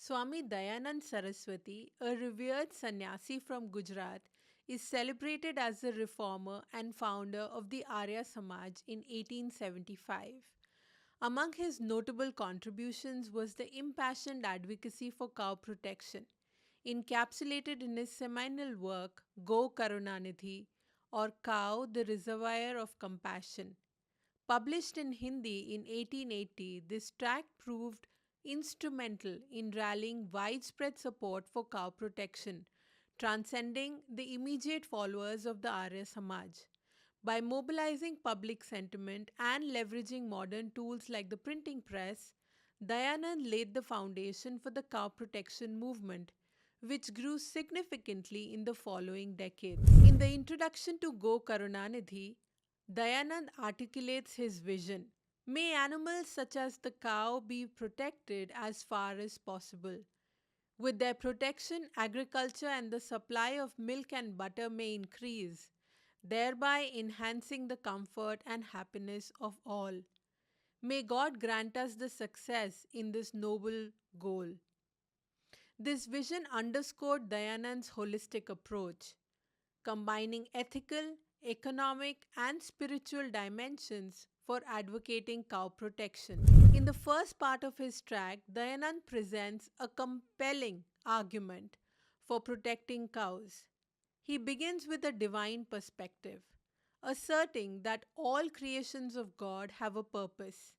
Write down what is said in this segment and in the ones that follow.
Swami Dayanand Saraswati, a revered sannyasi from Gujarat, is celebrated as a reformer and founder of the Arya Samaj in 1875. Among his notable contributions was the impassioned advocacy for cow protection, encapsulated in his seminal work Go Karunanidhi, or Cow, the Reservoir of Compassion. Published in Hindi in 1880, this tract proved instrumental in rallying widespread support for cow protection, transcending the immediate followers of the Arya Samaj. By mobilizing public sentiment and leveraging modern tools like the printing press, Dayanand laid the foundation for the cow protection movement, which grew significantly in the following decades. In the introduction to Go Karunanidhi, Dayanand articulates his vision. May animals such as the cow be protected as far as possible. With their protection, agriculture and the supply of milk and butter may increase, thereby enhancing the comfort and happiness of all. May God grant us the success in this noble goal. This vision underscored Dayanand's holistic approach, combining ethical, economic, and spiritual dimensions for advocating cow protection. In the first part of his tract, Dayanand presents a compelling argument for protecting cows. He begins with a divine perspective, asserting that all creations of God have a purpose.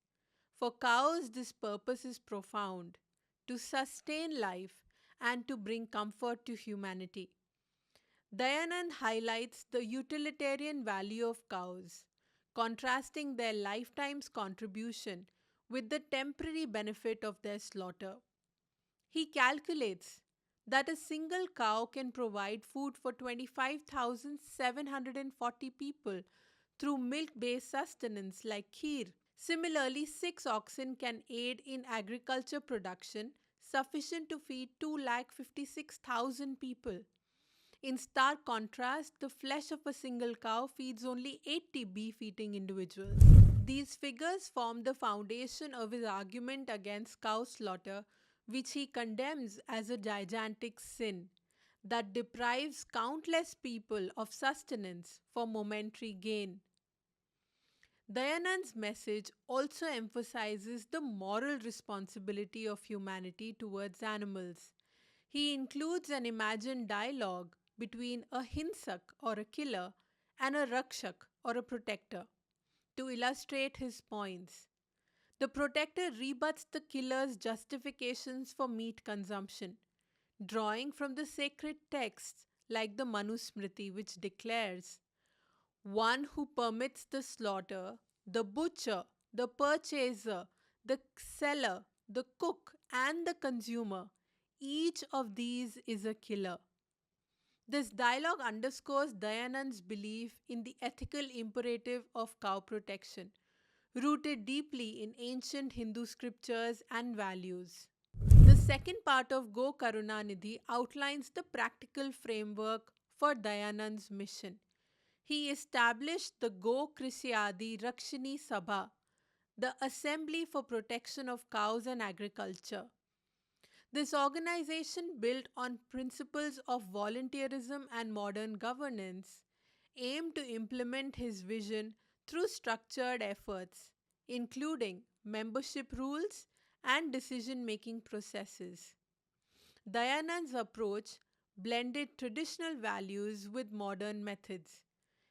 For cows, this purpose is profound: to sustain life and to bring comfort to humanity. Dayanand highlights the utilitarian value of cows, contrasting their lifetime's contribution with the temporary benefit of their slaughter. He calculates that a single cow can provide food for 25,740 people through milk-based sustenance like kheer. Similarly, 6 oxen can aid in agriculture production sufficient to feed 2,56,000 people. In stark contrast, the flesh of a single cow feeds only 80 beef-eating individuals. These figures form the foundation of his argument against cow slaughter, which he condemns as a gigantic sin that deprives countless people of sustenance for momentary gain. Dayanand's message also emphasizes the moral responsibility of humanity towards animals. He includes an imagined dialogue between a hinsak or a killer and a rakshak or a protector to illustrate his points. The protector rebuts the killer's justifications for meat consumption, drawing from the sacred texts like the Manusmriti, which declares, "One who permits the slaughter, the butcher, the purchaser, the seller, the cook, and the consumer, each of these is a killer." This dialogue underscores Dayanand's belief in the ethical imperative of cow protection, rooted deeply in ancient Hindu scriptures and values. The second part of Go Karunanidhi outlines the practical framework for Dayanand's mission. He established the Go Krisyadi Rakshini Sabha, the Assembly for Protection of Cows and Agriculture. This organization, built on principles of volunteerism and modern governance, aimed to implement his vision through structured efforts, including membership rules and decision-making processes. Dayanand's approach blended traditional values with modern methods.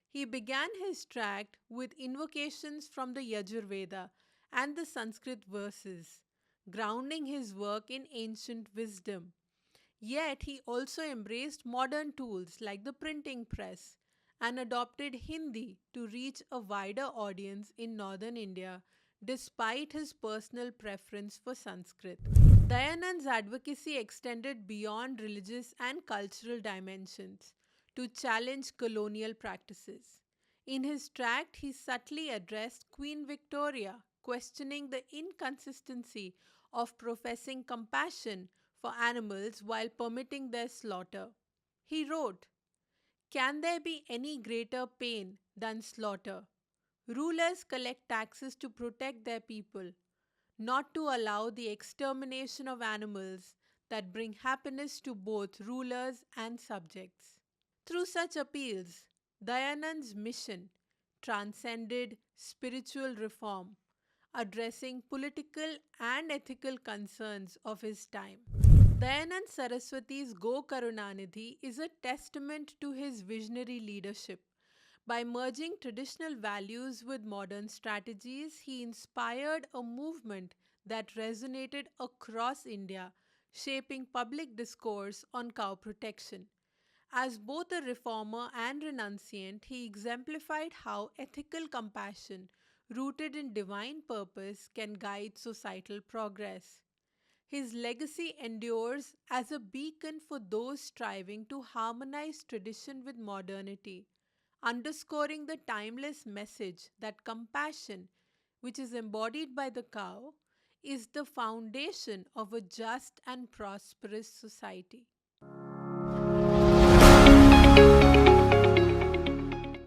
He began his tract with invocations from the Yajurveda and the Sanskrit verses, grounding his work in ancient wisdom. Yet he also embraced modern tools like the printing press and adopted Hindi to reach a wider audience in northern India despite his personal preference for Sanskrit. Dayanand's advocacy extended beyond religious and cultural dimensions to challenge colonial practices. In his tract, he subtly addressed Queen Victoria, questioning the inconsistency of professing compassion for animals while permitting their slaughter. He wrote, "Can there be any greater pain than slaughter? Rulers collect taxes to protect their people, not to allow the extermination of animals that bring happiness to both rulers and subjects. Through such appeals, Dayanand's mission transcended spiritual reform, addressing political and ethical concerns of his time. Dayanand Saraswati's Go Karunanidhi is a testament to his visionary leadership. By merging traditional values with modern strategies, he inspired a movement that resonated across India, shaping public discourse on cow protection. As both a reformer and renunciant, he exemplified how ethical compassion, rooted in divine purpose, can guide societal progress. His legacy endures as a beacon for those striving to harmonize tradition with modernity, underscoring the timeless message that compassion, which is embodied by the cow, is the foundation of a just and prosperous society.